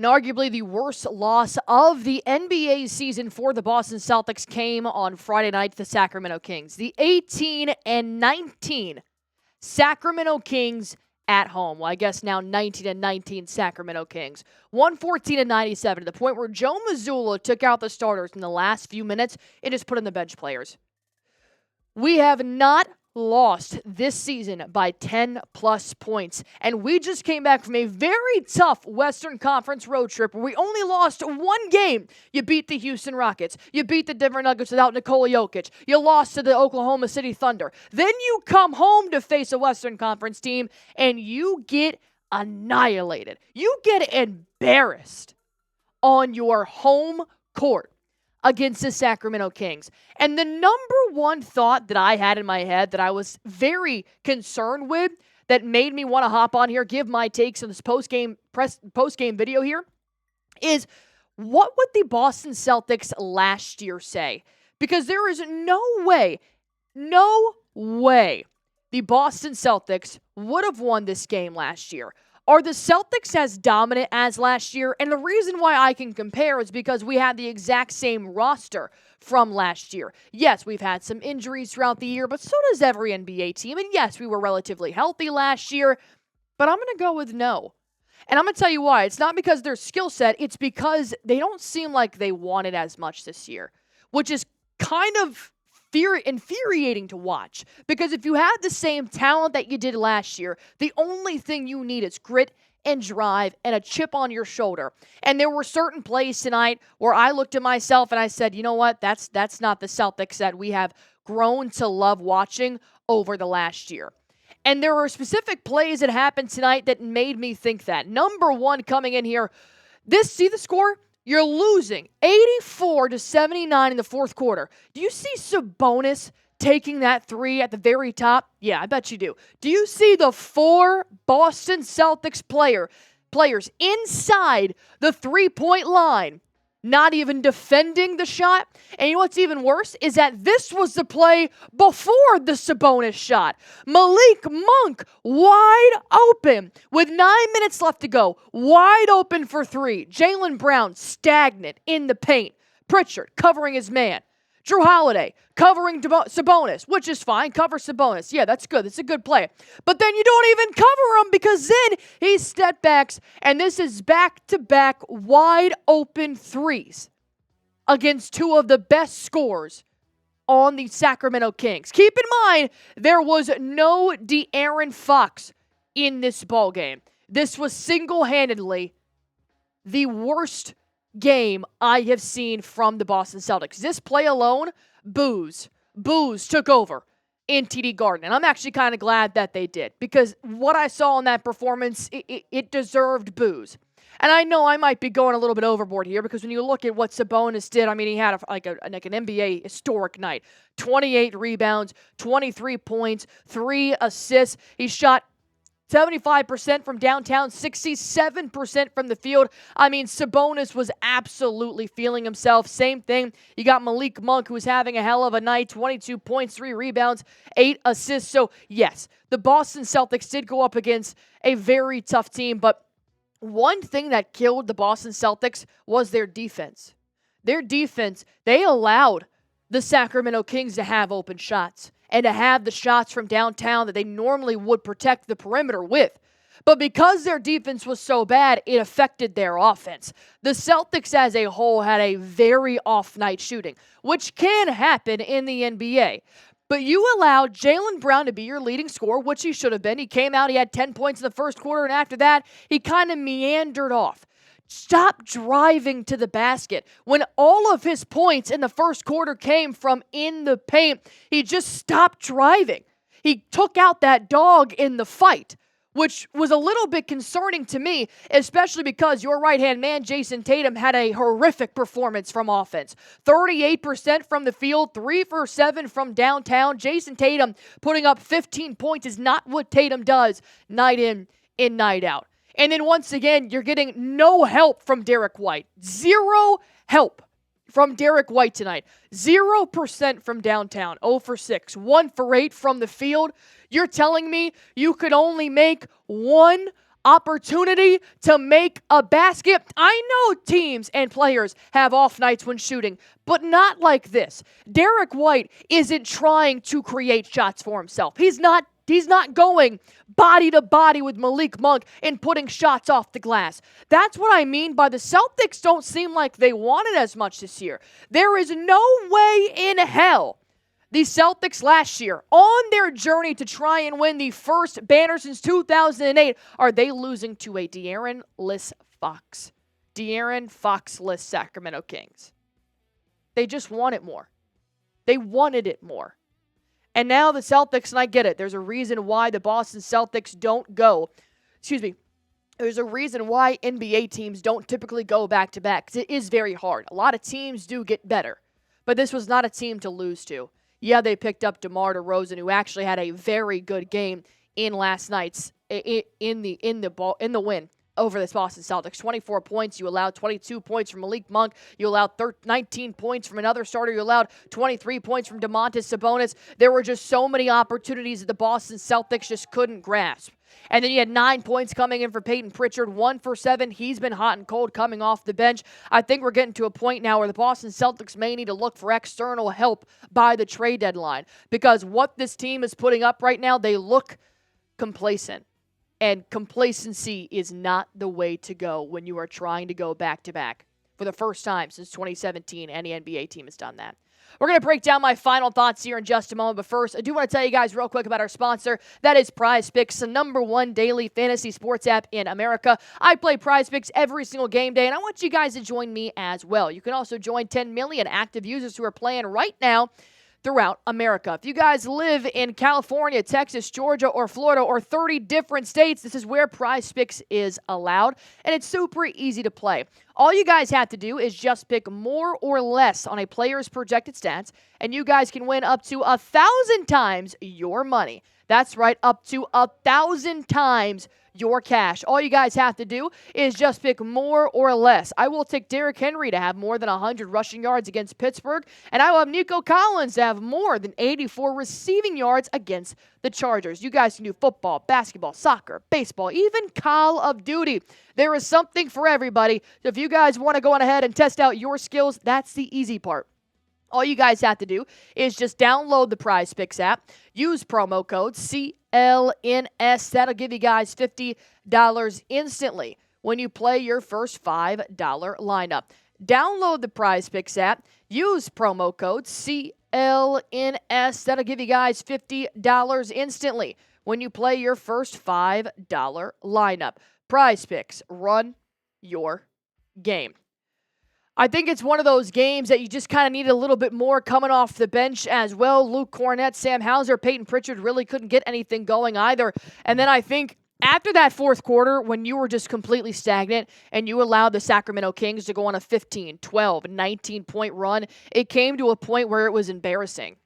And arguably the worst loss of the NBA season for the Boston Celtics came on Friday night to the Sacramento Kings. The 18-19 Sacramento Kings at home. Well, I guess now 19-19 Sacramento Kings. 114-97 to the point where Joe Mazzulla took out the starters in the last few minutes and just put in the bench players. We have not lost this season by 10-plus points. And we just came back from a very tough Western Conference road trip where we only lost one game. You beat the Houston Rockets. You beat the Denver Nuggets without Nikola Jokic. You lost to the Oklahoma City Thunder. Then you come home to face a Western Conference team and you get annihilated. You get embarrassed on your home court against the Sacramento Kings. And the number one thought that I had in my head that I was very concerned with that made me want to hop on here, give my takes on this post-game video here, is what would the Boston Celtics last year say? Because there is no way the Boston Celtics would have won this game last year. Are the Celtics as dominant as last year? And the reason why I can compare is because we had the exact same roster from last year. Yes, we've had some injuries throughout the year, but so does every NBA team. And yes, we were relatively healthy last year, but I'm going to go with no. And I'm going to tell you why. It's not because of their skill set. It's because they don't seem like they want it as much this year, which is kind of infuriating to watch. Because if you have the same talent that you did last year, the only thing you need is grit and drive and a chip on your shoulder. And there were certain plays tonight where I looked at myself and I said, you know what, that's not the Celtics that we have grown to love watching over the last year. And there were specific plays that happened tonight that made me think that. Number one, coming in here, see the score? You're losing 84-79 in the fourth quarter. Do you see Sabonis taking that three at the very top? Yeah, I bet you do. Do you see the four Boston Celtics players inside the three-point line not even defending the shot? And you know what's even worse is that this was the play before the Sabonis shot. Malik Monk wide open with 9 minutes left to go. Wide open for three. Jaylen Brown stagnant in the paint. Pritchard covering his man. Drew Holiday covering Sabonis, which is fine. Cover Sabonis. Yeah, that's good. That's a good play. But then you don't even cover him because then he step backs, and this is back-to-back wide open threes against two of the best scorers on the Sacramento Kings. Keep in mind, there was no De'Aaron Fox in this ballgame. This was single-handedly the worst game I have seen from the Boston Celtics. This play alone, Booze took over in TD Garden. And I'm actually kind of glad that they did, because what I saw in that performance, it deserved booze. And I know I might be going a little bit overboard here, because when you look at what Sabonis did, I mean, he had an NBA historic night. 28 rebounds, 23 points, 3 assists. He shot 75% from downtown, 67% from the field. I mean, Sabonis was absolutely feeling himself. Same thing. You got Malik Monk, who was having a hell of a night. 22 points, 3 rebounds, 8 assists. So, yes, the Boston Celtics did go up against a very tough team. But one thing that killed the Boston Celtics was their defense. Their defense, they allowed the Sacramento Kings to have open shots and to have the shots from downtown that they normally would protect the perimeter with. But because their defense was so bad, it affected their offense. The Celtics as a whole had a very off night shooting, which can happen in the NBA. But you allowed Jaylen Brown to be your leading scorer, which he should have been. He came out, he had 10 points in the first quarter, and after that, he kind of meandered off. Stop driving to the basket. When all of his points in the first quarter came from in the paint, he just stopped driving. He took out that dog in the fight, which was a little bit concerning to me, especially because your right-hand man, Jason Tatum, had a horrific performance from offense. 38% from the field, 3 for 7 from downtown. Jason Tatum putting up 15 points is not what Tatum does night in and night out. And then once again, you're getting no help from Derek White. 0 help from Derek White tonight. 0% from downtown. 0 for 6. 1 for 8 from the field. You're telling me you could only make one opportunity to make a basket. I know teams and players have off nights when shooting, but not like this. Derek White isn't trying to create shots for himself. He's not going body to body with Malik Monk and putting shots off the glass. That's what I mean by the Celtics don't seem like they want it as much this year. There is no way in hell the Celtics last year, on their journey to try and win the first banner since 2008, are they losing to a De'Aaron-less Sacramento Kings. They just want it more. They wanted it more. And now the Celtics, and I get it, there's a reason why the Boston Celtics don't go. There's a reason why NBA teams don't typically go back-to-back, because it is very hard. A lot of teams do get better, but this was not a team to lose to. Yeah, they picked up DeMar DeRozan, who actually had a very good game in last night's in the win over the Boston Celtics. 24 points. You allowed 22 points from Malik Monk. You allowed 19 points from another starter. You allowed 23 points from Domantas Sabonis. There were just so many opportunities that the Boston Celtics just couldn't grasp. And then you had 9 points coming in for Peyton Pritchard, 1 for 7. He's been hot and cold coming off the bench. I think we're getting to a point now where the Boston Celtics may need to look for external help by the trade deadline, because what this team is putting up right now, they look complacent. And complacency is not the way to go when you are trying to go back-to-back. For the first time since 2017, any NBA team has done that. We're going to break down my final thoughts here in just a moment, but first, I do want to tell you guys real quick about our sponsor. That is PrizePicks, the #1 daily fantasy sports app in America. I play PrizePicks every single game day, and I want you guys to join me as well. You can also join 10 million active users who are playing right now throughout America. If you guys live in California, Texas, Georgia, or Florida, or 30 different states, this is where PrizePicks is allowed, and it's super easy to play. All you guys have to do is just pick more or less on a player's projected stats, and you guys can win up to 1,000 times your money. That's right, up to 1,000 times your cash. All you guys have to do is just pick more or less. I will take Derrick Henry to have more than 100 rushing yards against Pittsburgh, and I will have Nico Collins to have more than 84 receiving yards against the Chargers. You guys can do football, basketball, soccer, baseball, even Call of Duty. There is something for everybody. So if you guys want to go on ahead and test out your skills, that's the easy part. All you guys have to do is just download the PrizePicks app, use promo code CLNS. That'll give you guys $50 instantly when you play your first $5 lineup. Download the PrizePicks app, use promo code CLNS. That'll give you guys $50 instantly when you play your first $5 lineup. PrizePicks, run your game. I think it's one of those games that you just kind of need a little bit more coming off the bench as well. Luke Cornett, Sam Hauser, Peyton Pritchard really couldn't get anything going either. And then I think after that fourth quarter, when you were just completely stagnant and you allowed the Sacramento Kings to go on a 15, 12, 19-point run, it came to a point where it was embarrassing.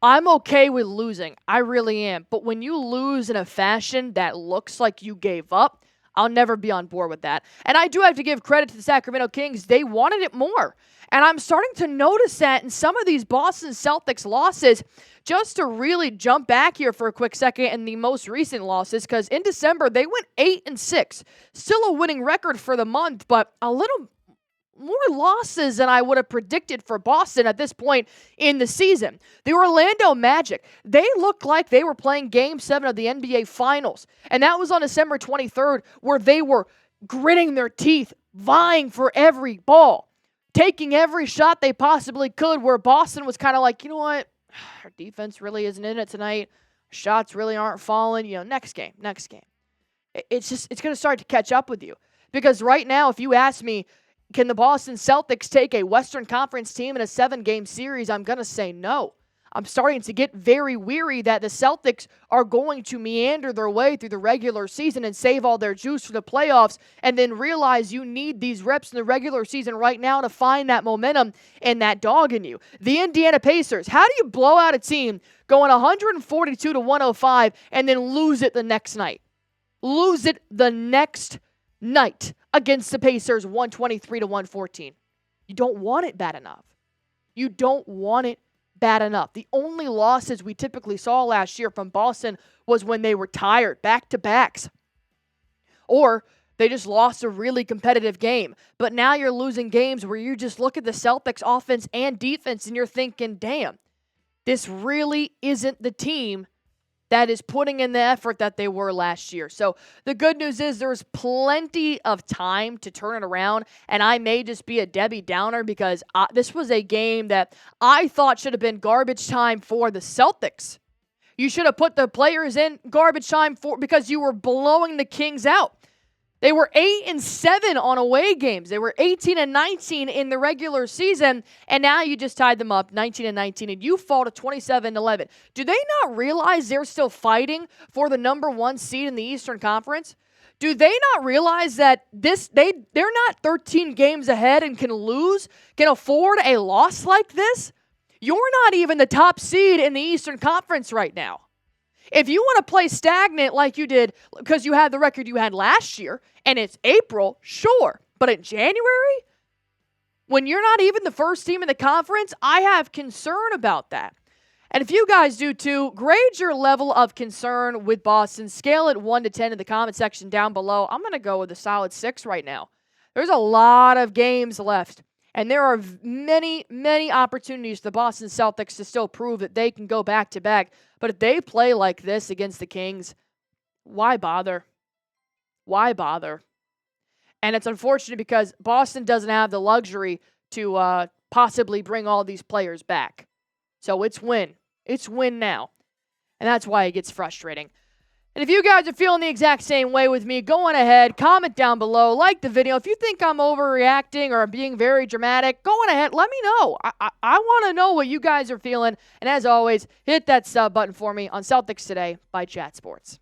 I'm okay with losing. I really am. But when you lose in a fashion that looks like you gave up, I'll never be on board with that. And I do have to give credit to the Sacramento Kings. They wanted it more. And I'm starting to notice that in some of these Boston Celtics losses. Just to really jump back here for a quick second in the most recent losses, because in December, they went 8-6. Still a winning record for the month, but a little more losses than I would have predicted for Boston at this point in the season. The Orlando Magic, they looked like they were playing Game 7 of the NBA Finals. And that was on December 23rd, where they were gritting their teeth, vying for every ball, taking every shot they possibly could, where Boston was kind of like, you know what? Our defense really isn't in it tonight. Shots really aren't falling. Next game. It's going to start to catch up with you. Because right now, if you ask me, can the Boston Celtics take a Western Conference team in a 7-game series? I'm going to say no. I'm starting to get very weary that the Celtics are going to meander their way through the regular season and save all their juice for the playoffs, and then realize you need these reps in the regular season right now to find that momentum and that dog in you. The Indiana Pacers, how do you blow out a team going 142-105 and then lose it the next night? Lose it the next night against the Pacers 123-114. You don't want it bad enough. You don't want it bad enough. The only losses we typically saw last year from Boston was when they were tired, back-to-backs. Or they just lost a really competitive game. But now you're losing games where you just look at the Celtics offense and defense and you're thinking, damn, this really isn't the team that is putting in the effort that they were last year. So the good news is there's plenty of time to turn it around, and I may just be a Debbie Downer because this was a game that I thought should have been garbage time for the Celtics. You should have put the players in garbage time because you were blowing the Kings out. They were 8-7 on away games. They were 18-19 in the regular season, and now you just tied them up 19-19, and you fall to 27-11. Do they not realize they're still fighting for the number 1 seed in the Eastern Conference? Do they not realize that they're not 13 games ahead and can afford a loss like this? You're not even the top seed in the Eastern Conference right now. If you want to play stagnant like you did because you had the record you had last year and it's April, sure. But in January, when you're not even the first team in the conference, I have concern about that. And if you guys do too, grade your level of concern with Boston. Scale it 1 to 10 in the comment section down below. I'm going to go with a solid 6 right now. There's a lot of games left. And there are many, many opportunities for the Boston Celtics to still prove that they can go back-to-back. But if they play like this against the Kings, why bother? Why bother? And it's unfortunate because Boston doesn't have the luxury to possibly bring all these players back. So it's win. It's win now. And that's why it gets frustrating. And if you guys are feeling the exact same way with me, go on ahead, comment down below, like the video. If you think I'm overreacting or being very dramatic, go on ahead, let me know. I want to know what you guys are feeling. And as always, hit that sub button for me on Celtics Today by Chat Sports.